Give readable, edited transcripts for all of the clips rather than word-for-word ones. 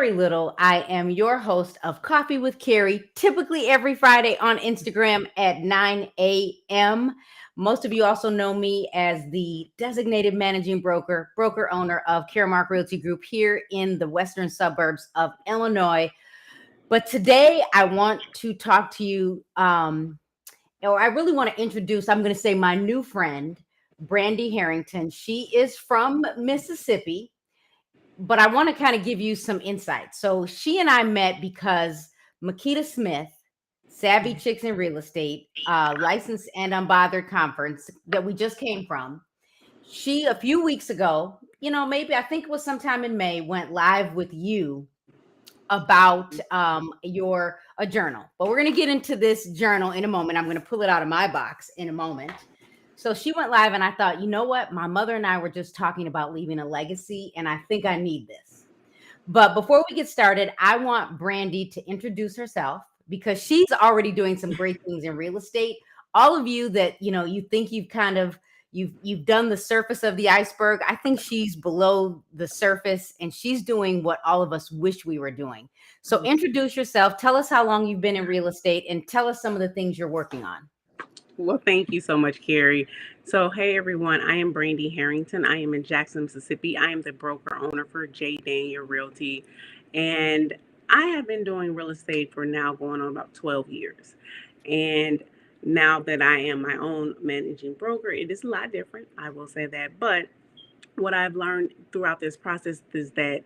Carrie Little. I am your host of Coffee with Carrie, typically every Friday on Instagram at 9 a.m. Most of you also know me as the designated managing broker owner of Caremark Realty Group here in the western suburbs of Illinois. But today I want to talk to you, or I really want to introduce, I'm going to say my new friend, Brandee Harrington. She is from Mississippi, but I want to kind of give you some insight. So she and I met because Makita Smith, Savvy Chicks in Real Estate, Licensed and Unbothered conference that we just came from. She, a few weeks ago, maybe I think it was sometime in May, went live with you about a journal. But we're going to get into this journal in a moment. I'm going to pull it out of my box in a moment. So she went live and I thought, you know what? My mother and I were just talking about leaving a legacy and I think I need this. But before we get started, I want Brandee to introduce herself because she's already doing some great things in real estate. All of you that, you think you've done the surface of the iceberg. I think she's below the surface and she's doing what all of us wish we were doing. So introduce yourself, tell us how long you've been in real estate and tell us some of the things you're working on. Well, thank you so much, Carrie. So, hey, everyone. I am Brandee Harrington. I am in Jackson, Mississippi. I am the broker owner for J. Daniel Realty. And I have been doing real estate for now going on about 12 years. And now that I am my own managing broker, it is a lot different. I will say that. But what I've learned throughout this process is that,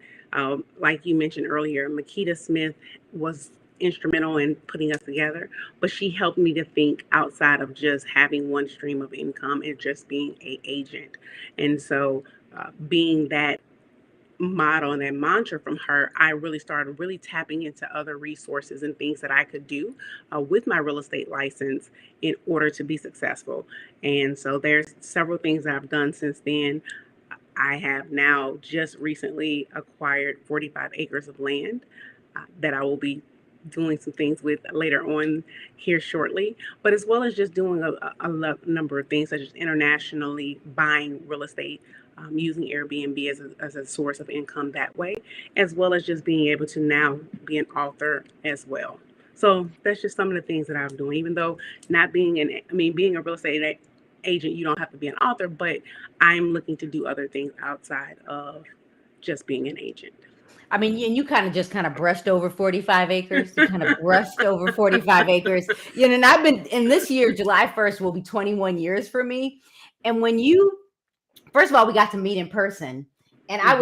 like you mentioned earlier, Makita Smith was instrumental in putting us together, but she helped me to think outside of just having one stream of income and just being an agent. And so being that model and that mantra from her, I really started really tapping into other resources and things that I could do with my real estate license in order to be successful. And so there's several things that I've done since then. I have now just recently acquired 45 acres of land that I will be doing some things with later on here shortly, but as well as just doing a number of things such as internationally buying real estate, using Airbnb as a source of income that way, as well as just being able to now be an author as well. So that's just some of the things that I'm doing, even though not being being a real estate agent, you don't have to be an author, but I'm looking to do other things outside of just being an agent. I mean, and you kind of brushed over 45 acres. You kind of brushed over 45 acres. And I've been in this year, July 1st will be 21 years for me. And first of all, we got to meet in person. And I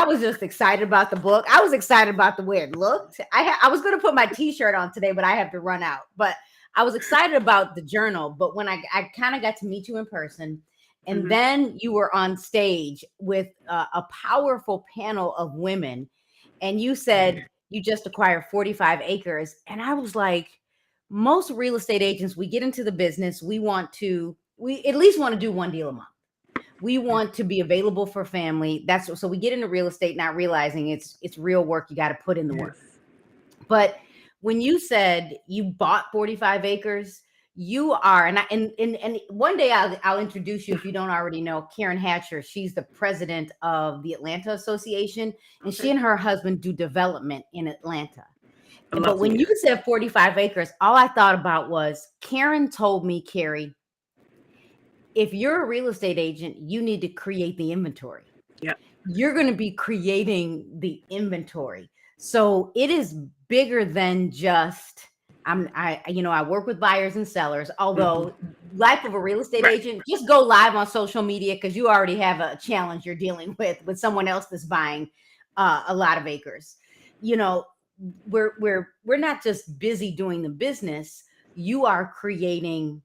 was just excited about the book. I was excited about the way it looked. I was going to put my t-shirt on today, but I have to run out. But I was excited about the journal. But when I kind of got to meet you in person, and then you were on stage with a powerful panel of women. And you said you just acquired 45 acres. And I was like, most real estate agents, we get into the business. We at least want to do one deal a month. We want to be available for family. So we get into real estate, not realizing it's real work. You got to put in the work. But when you said you bought 45 acres, you are, and one day I'll introduce you if you don't already know, Karen Hatcher. She's the president of the Atlanta Association, and she and her husband do development in Atlanta. But when you said 45 acres, all I thought about was Karen told me, Carrie, if you're a real estate agent, you need to create the inventory. Yeah, you're going to be creating the inventory. So it is bigger than just. I work with buyers and sellers, although life of a real estate agent, just go live on social media because you already have a challenge you're dealing with someone else that's buying a lot of acres. We're not just busy doing the business. You are creating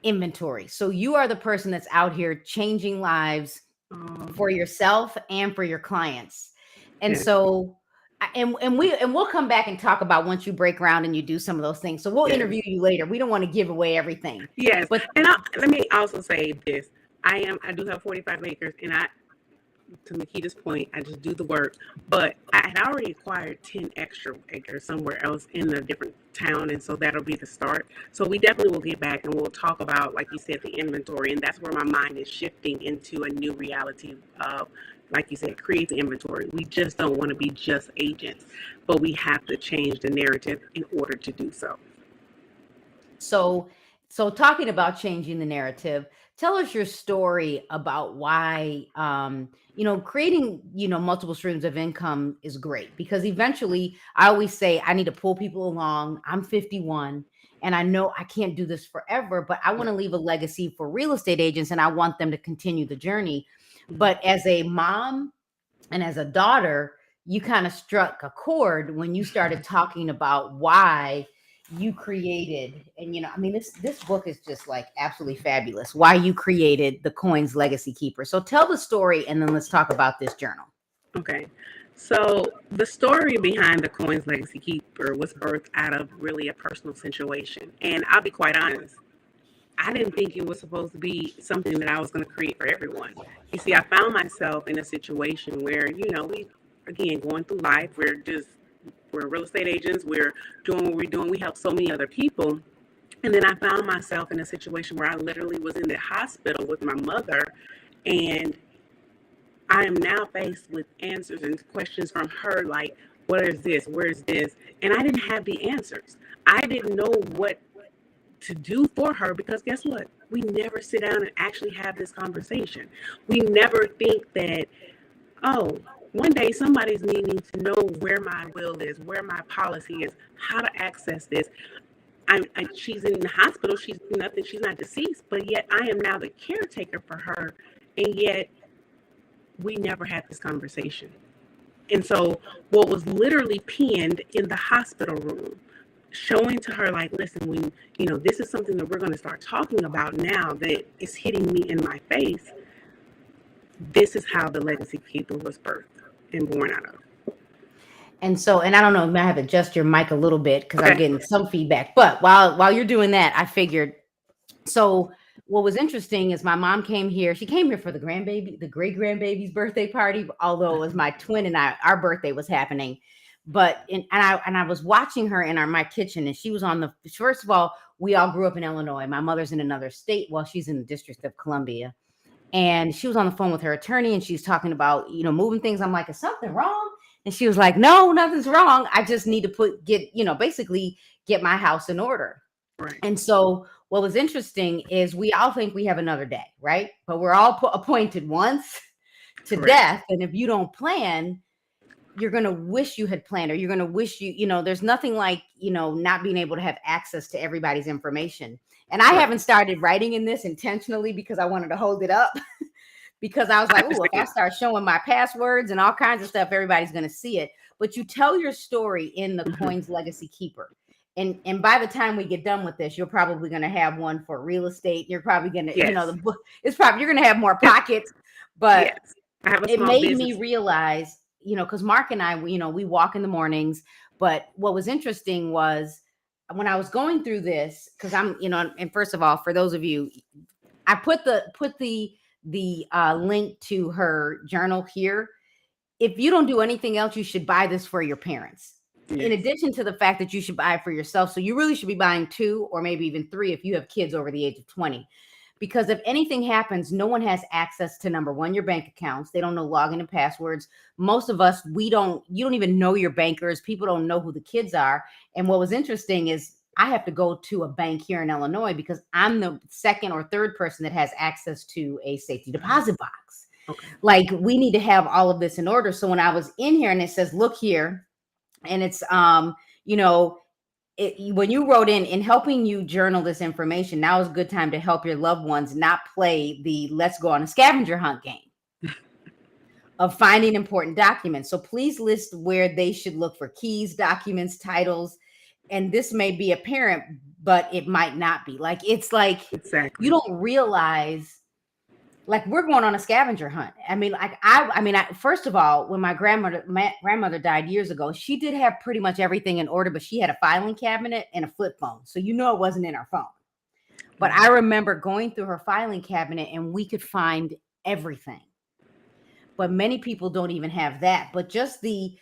inventory. So you are the person that's out here changing lives for yourself and for your clients. And so And we'll come back and talk about once you break ground and you do some of those things. So we'll interview you later. We don't want to give away everything. Yes, but let me also say this: I do have 45 acres, and to Makita's point, I just do the work. But I had already acquired 10 extra acres somewhere else in a different town, and so that'll be the start. So we definitely will get back and we'll talk about, like you said, the inventory, and that's where my mind is shifting into a new reality of like you said, create the inventory. We just don't want to be just agents, but we have to change the narrative in order to do so. So talking about changing the narrative, tell us your story about why, creating, multiple streams of income is great, because eventually I always say I need to pull people along. I'm 51 and I know I can't do this forever, but I want to leave a legacy for real estate agents and I want them to continue the journey. But as a mom and as a daughter, you kind of struck a chord when you started talking about why you created, and this book is just like absolutely fabulous, why you created the COINZ Legacy Keeper. So tell the story and then let's talk about this journal. Okay. So the story behind the COINZ Legacy Keeper was birthed out of really a personal situation. And I'll be quite honest, I didn't think it was supposed to be something that I was going to create for everyone. You see, I found myself in a situation where, we, again, going through life, we're real estate agents, we're doing what we're doing, we help so many other people. And then I found myself in a situation where I literally was in the hospital with my mother, and I am now faced with answers and questions from her like, what is this? Where's this? And I didn't have the answers. I didn't know what to do for her, because guess what? We never sit down and actually have this conversation. We never think that, oh, one day somebody's needing to know where my will is, where my policy is, how to access this. She's in the hospital. She's nothing. She's not deceased, but yet I am now the caretaker for her, and yet we never had this conversation. And so, what was literally pinned in the hospital room, showing to her like, listen, this is something that we're going to start talking about now that is hitting me in my face. This is how the Legacy Keeper was birthed and born out of. And so, and I don't know, you might have to adjust your mic a little bit because Okay. I'm getting some feedback. But while you're doing that, I figured. So what was interesting is my mom came here. She came here for the great grandbaby's birthday party, although it was my twin and our birthday was happening. But I was watching her in my kitchen, and she was first of all, we all grew up in Illinois. My mother's in another state while she's in the District of Columbia. And she was on the phone with her attorney, and she's talking about, moving things. I'm like, is something wrong? And she was like, no, nothing's wrong. I just need to basically get my house in order. Right. And so what was interesting is we all think we have another day, right? But we're all appointed once to Correct. death. And if you don't plan, you're going to wish you had planned, or you're going to wish there's nothing like, not being able to have access to everybody's information. And I haven't started writing in this intentionally because I wanted to hold it up because I was like, oh, if I start showing my passwords and all kinds of stuff, everybody's going to see it. But you tell your story in the COINZ Legacy Keeper. And by the time we get done with this, you're probably going to have one for real estate. You're probably going to, the book, you're going to have more pockets. But it made me realize, because Mark and I, we walk in the mornings. But what was interesting was when I was going through this, because I'm, and first of all, for those of you, I put the link to her journal here. If you don't do anything else, you should buy this for your parents. Yes. In addition to the fact that you should buy it for yourself. So you really should be buying 2 or maybe even 3 if you have kids over the age of 20. Because if anything happens, no one has access to, number one, your bank accounts. They don't know login and passwords. Most of us, you don't even know your bankers. People don't know who the kids are. And what was interesting is I have to go to a bank here in Illinois because I'm the second or third person that has access to a safety deposit box. Okay. Like, we need to have all of this in order. So when I was in here and it says, look here, and it's, when you wrote in helping you journal this information, now is a good time to help your loved ones not play the let's go on a scavenger hunt game of finding important documents. So please list where they should look for keys, documents, titles. And this may be apparent, but it might not be. Like, it's like, exactly. You don't realize, like, we're going on a scavenger hunt. I mean, first of all, when my grandmother died years ago, she did have pretty much everything in order, but she had a filing cabinet and a flip phone. So, it wasn't in her phone. But I remember going through her filing cabinet and we could find everything. But many people don't even have that. But just the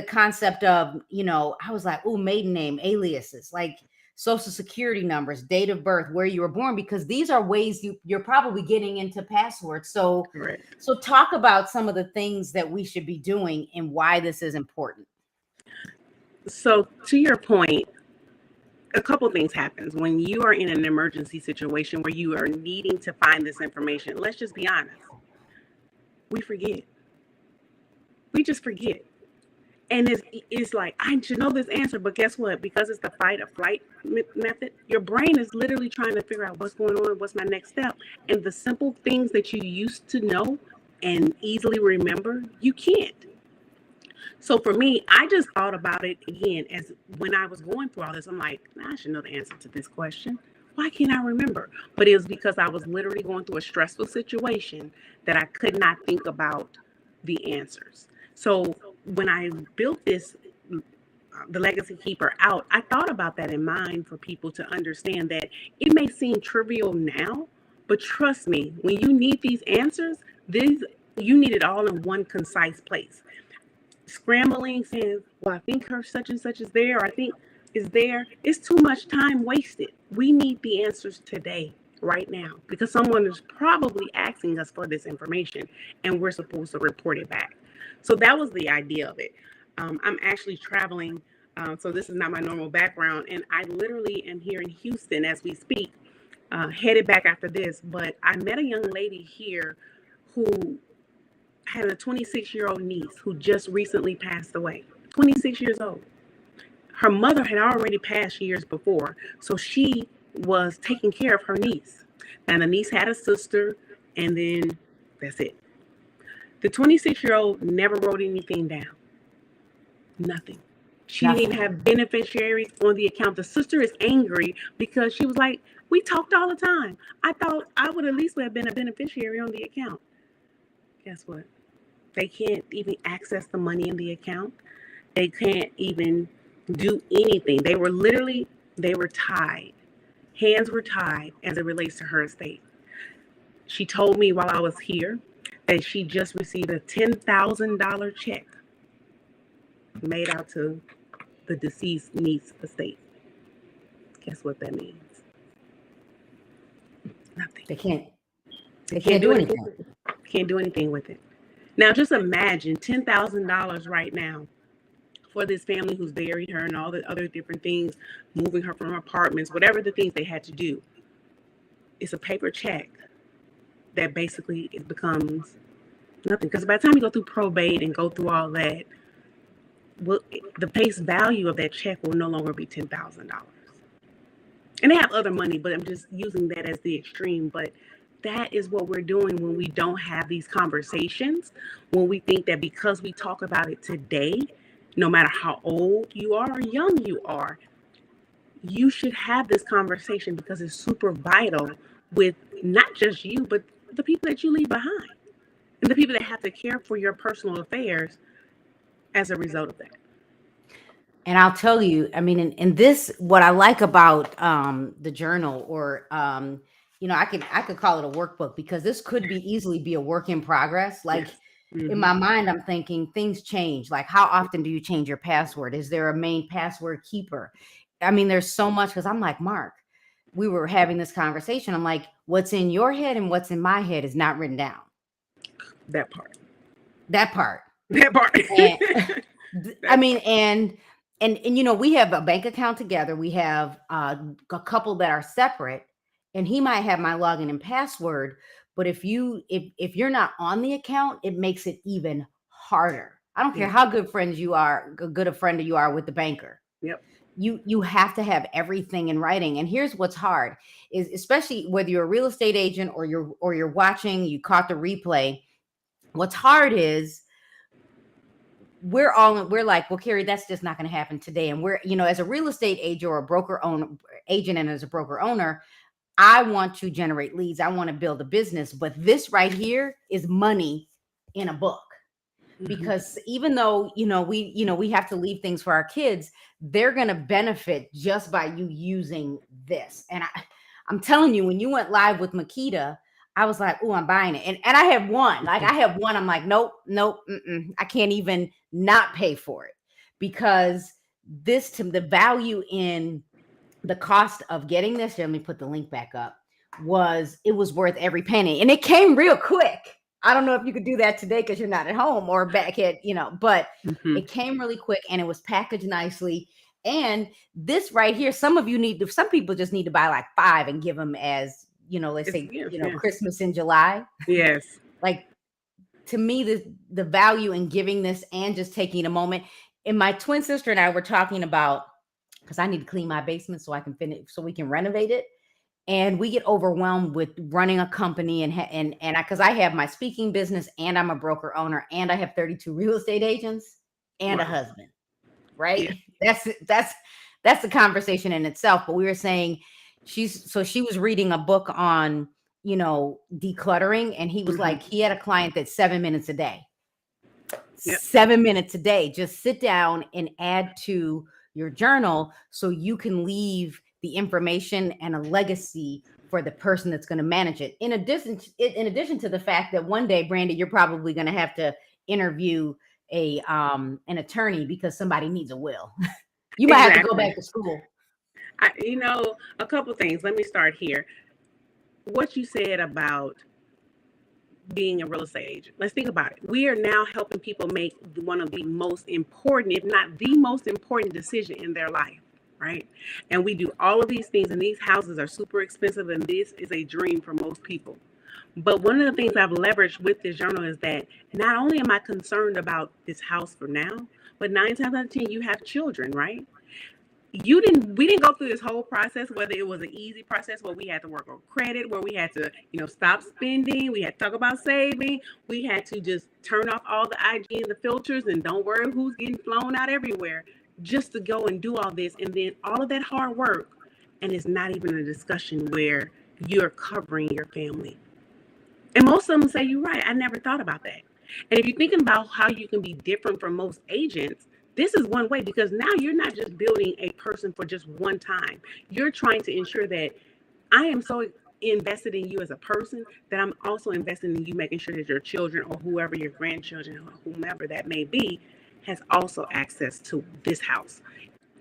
concept of, I was like, oh, maiden name, aliases, like social security numbers, date of birth, where you were born, because these are ways you're probably getting into passwords. So Correct. talk about some of the things that we should be doing and why this is important. So to your point, a couple things happens when you are in an emergency situation where you are needing to find this information. Let's just be honest. We forget. We just forget. And it's like, I should know this answer, but guess what? Because it's the fight or flight method, your brain is literally trying to figure out what's going on, what's my next step. And the simple things that you used to know and easily remember, you can't. So for me, I just thought about it again as when I was going through all this, I'm like, I should know the answer to this question. Why can't I remember? But it was because I was literally going through a stressful situation that I could not think about the answers. So when I built this, the Legacy Keeper out, I thought about that in mind for people to understand that it may seem trivial now, but trust me, when you need these answers, you need it all in one concise place. Scrambling, saying, well, I think her such and such is there, or I think is there. It's too much time wasted. We need the answers today, right now, because someone is probably asking us for this information and we're supposed to report it back. So that was the idea of it. I'm actually traveling, so this is not my normal background, and I literally am here in Houston as we speak, headed back after this. But I met a young lady here who had a 26-year-old niece who just recently passed away. 26 years old. Her mother had already passed years before, so she was taking care of her niece. And the niece had a sister, and then that's it. The 26-year-old never wrote anything down. Nothing. She didn't even have beneficiaries on the account. The sister is angry because she was like, we talked all the time. I thought I would at least have been a beneficiary on the account. Guess what? They can't even access the money in the account. They can't even do anything. They were tied. Hands were tied as it relates to her estate. She told me while I was here that she just received a $10,000 check made out to the deceased niece's estate. Guess what that means? Nothing. They can't do anything. Can't do anything with it. Now, just imagine $10,000 right now for this family who's buried her and all the other different things, moving her from apartments, whatever the things they had to do. It's a paper check that basically it becomes nothing. Because by the time you go through probate and go through all that, the face value of that check will no longer be $10,000. And they have other money, but I'm just using that as the extreme. But that is what we're doing when we don't have these conversations, when we think that because we talk about it today, no matter how old you are or young you are, you should have this conversation because it's super vital with not just you, but the people that you leave behind and the people that have to care for your personal affairs as a result of that. And I'll tell you, I mean, in this, what I like about the journal, or I could call it a workbook, because this could be easily be a work in progress. Like, Yes. Mm-hmm. In my mind, I'm thinking things change. Like, how often do you change your password? Is there a main password keeper? I mean, there's so much, because I'm like, Mark, we were having this conversation. I'm like, what's in your head and what's in my head is not written down. That part. And, I mean, and we have a bank account together. We have a couple that are separate, and he might have my login and password. But if you're not on the account, it makes it even harder. I don't care how good a friend you are with the banker. Yep. You have to have everything in writing. And here's what's hard is, especially whether you're a real estate agent or you're watching, you caught the replay. What's hard is we're like, well, Carrie, that's just not going to happen today. And we're, as a real estate agent or a broker agent, and as a broker owner, I want to generate leads. I want to build a business, but this right here is money in a book. Mm-hmm. Because even though, we have to leave things for our kids, they're going to benefit just by you using this. And I'm telling you, when you went live with Makita, I was like, oh, I'm buying it. And I have one. Like, I'm like, nope, I can't even not pay for it, because the value in the cost of getting this, let me put the link back up, it was worth every penny. And it came real quick. I don't know if you could do that today because you're not at home or back at, but it came really quick and it was packaged nicely. And this right here, some people just need to buy like 5 and give them as, let's say, Christmas in July. Yes. Like, to me, the value in giving this and just taking a moment. And my twin sister and I were talking about, because I need to clean my basement so I can finish, so we can renovate it. And we get overwhelmed with running a company and because I have my speaking business and I'm a broker owner and I have 32 real estate agents and a husband, right? Yeah. That's a conversation in itself. But we were saying she was reading a book on, decluttering, and he was like, he had a client that's 7 minutes a day. 7 minutes a day. Just sit down and add to your journal so you can leave the information and a legacy for the person that's going to manage it. In addition to the fact that one day, Brandee, you're probably going to have to interview an attorney because somebody needs a will. You might have to go back to school. A couple things. Let me start here. What you said about being a real estate agent. Let's think about it. We are now helping people make one of the most important, if not the most important decision in their life, right? And we do all of these things, and these houses are super expensive, and this is a dream for most people. But one of the things I've leveraged with this journal is that not only am I concerned about this house for now, but 9 times out of 10, you have children, right? We didn't go through this whole process, whether it was an easy process where we had to work on credit, where we had to, stop spending. We had to talk about saving. We had to just turn off all the IG and the filters and don't worry who's getting flown out everywhere, just to go and do all this. And then all of that hard work. And it's not even a discussion where you're covering your family. And most of them say, you're right. I never thought about that. And if you're thinking about how you can be different from most agents, this is one way, because now you're not just building a person for just one time. You're trying to ensure that I am so invested in you as a person that I'm also invested in you, making sure that your children or whoever, your grandchildren or whomever that may be, has also access to this house.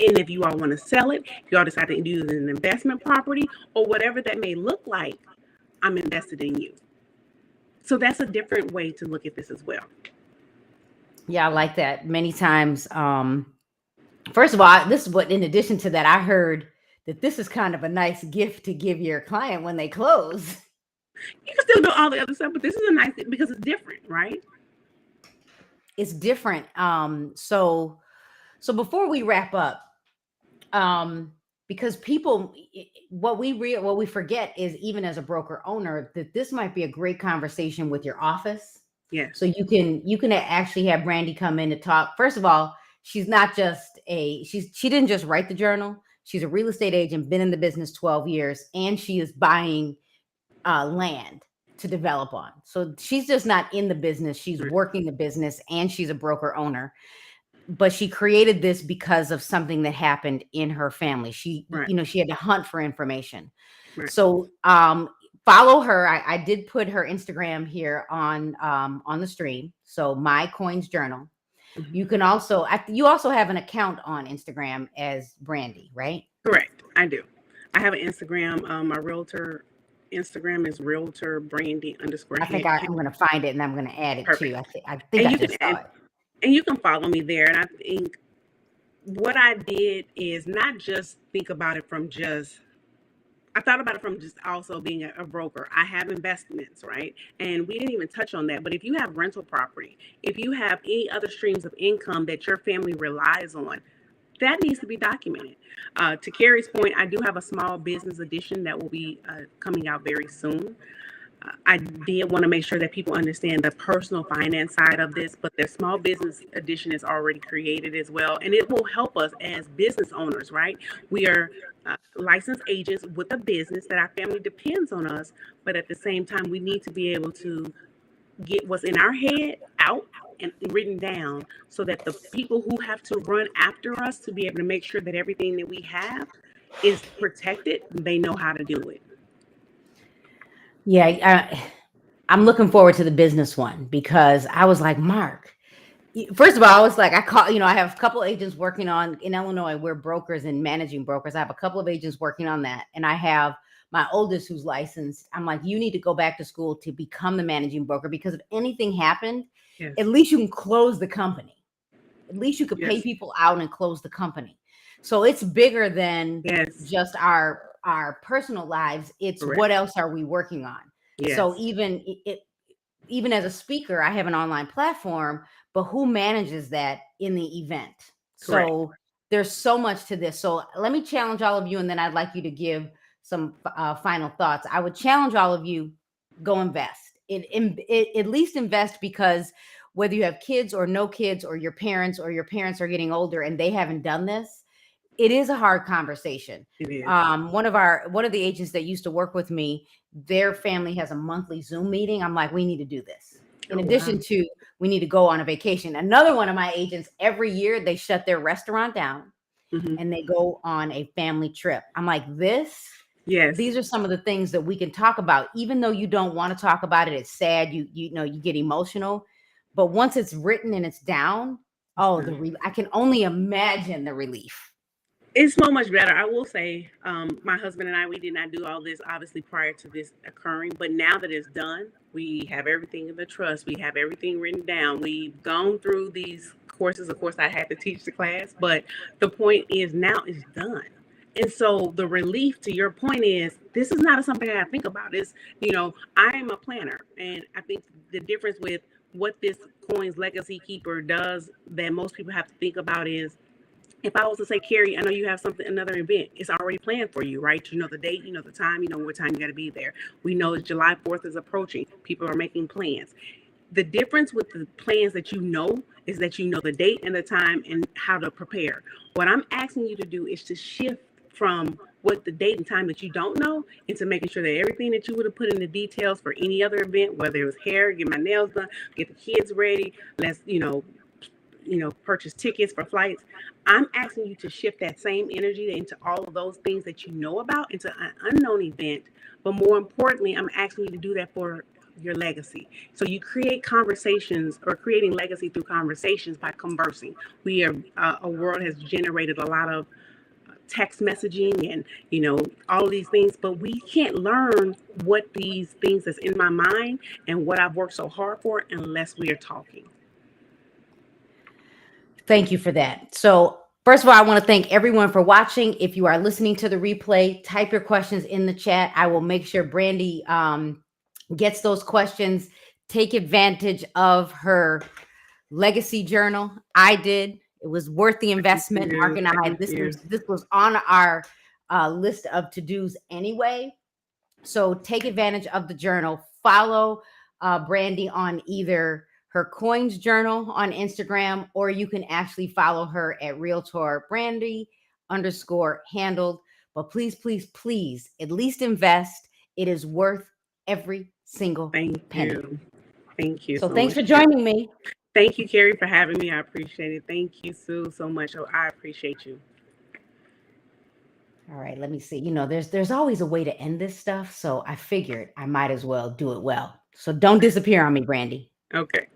And if you all want to sell it, if you all decide to use it as an investment property or whatever that may look like, I'm invested in you. So that's a different way to look at this as well. Yeah, I like that. Many times, first of all, this is what, in addition to that, I heard that this is kind of a nice gift to give your client when they close. You can still do all the other stuff, but this is a nice thing because it's different, right? It's different. So before we wrap up, because people, what we forget is, even as a broker owner, that this might be a great conversation with your office. Yeah. So you can actually have Brandee come in to talk. First of all, she's not just she didn't just write the journal. She's a real estate agent, been in the business 12 years, and she is buying land to develop on. So she's just not in the business. She's working the business, and she's a broker owner. But she created this because of something that happened in her family. She had to hunt for information. Right. So follow her. I did put her Instagram here on the stream. So My COINZ Journal. Mm-hmm. You can also, you also have an account on Instagram as Brandee, right? Correct. I do. I have an Instagram. My realtor Instagram is realtor Brandee _ I think I'm going to find it and I'm going to add it too. I think I just saw it. And you can follow me there. And I think what I did is not just think about it from just, I thought about it from just also being a broker. I have investments, right? And we didn't even touch on that. But if you have rental property, if you have any other streams of income that your family relies on, that needs to be documented. To Carrie's point, I do have a small business edition that will be coming out very soon. I did want to make sure that people understand the personal finance side of this, but the small business edition is already created as well. And it will help us as business owners, right? We are licensed agents with a business that our family depends on us. But at the same time, we need to be able to get what's in our head out and written down so that the people who have to run after us to be able to make sure that everything that we have is protected, they know how to do it. Yeah, I'm looking forward to the business one, because I was like, Mark, First of all, I was like, I have a couple agents working on in Illinois. We're brokers and managing brokers. I have a couple of agents working on that. And I have my oldest who's licensed. I'm like, you need to go back to school to become the managing broker because if anything happened, Yes. at least you can close the company. At least you could pay Yes. people out and close the company. So it's bigger than Yes. just our personal lives. It's Correct. what else are we working on? So Yes. even as a speaker, I have an online platform, but who manages that in the event? Correct. So there's so much to this. So let me challenge all of you, and then I'd like you to give some final thoughts. I would challenge all of you, go invest. At least invest because whether you have kids or no kids, or your parents are getting older and they haven't done this, it is a hard conversation. It is. One of the agents that used to work with me, their family has a monthly Zoom meeting. I'm like, we need to do this. In Oh, addition wow. to, we need to go on a vacation. Another one of my agents, every year they shut their restaurant down Hmm. and they go on a family trip. I'm like, Yes. these are some of the things that we can talk about, even though you don't want to talk about it. It's sad. You know, you get emotional, but once it's written and it's down, oh, I can only imagine the relief. It's so much better. I will say, my husband and I, we did not do all this obviously prior to this occurring, but now that it's done, we have everything in the trust. We have everything written down. We've gone through these courses. Of course, I had to teach the class, but the point is now it's done. And so the relief to your point is this is not something I think about. I am a planner, and I think the difference with what this coins legacy keeper does that most people have to think about is if I was to say, Carrie, I know you have another event, it's already planned for you, right? You know the date, you know the time, you know what time you got to be there. We know July 4th is approaching. People are making plans. The difference with the plans that you know is that you know the date and the time and how to prepare. What I'm asking you to do is to shift from what the date and time that you don't know into making sure that everything that you would have put in the details for any other event, whether it was hair, get my nails done, get the kids ready, let's, purchase tickets for flights. I'm asking you to shift that same energy into all of those things that you know about into an unknown event. But more importantly, I'm asking you to do that for your legacy. So you create conversations or creating legacy through conversations by conversing. We are a world has generated a lot of text messaging and all of these things, but we can't learn what these things that's in my mind and what I've worked so hard for unless we are talking. Thank you for that. So, first of all, I want to thank everyone for watching. If you are listening to the replay, type your questions in the chat. I will make sure Brandee gets those questions. Take advantage of her legacy journal. I did. It was worth the investment. Mark and I, Thank you. this was on our list of to-dos anyway. So take advantage of the journal. Follow Brandee on either her coins journal on Instagram, or you can actually follow her at Realtor Brandee _handled. But please, please, please, at least invest. It is worth every single Thank penny. you. Thank you So so thanks much. for joining me. Thank you, Carrie, for having me. I appreciate it. Thank you, Sue, so much. Oh, I appreciate you. All right, let me see. There's always a way to end this stuff, so I figured I might as well do it well. So don't disappear on me, Brandee. Okay.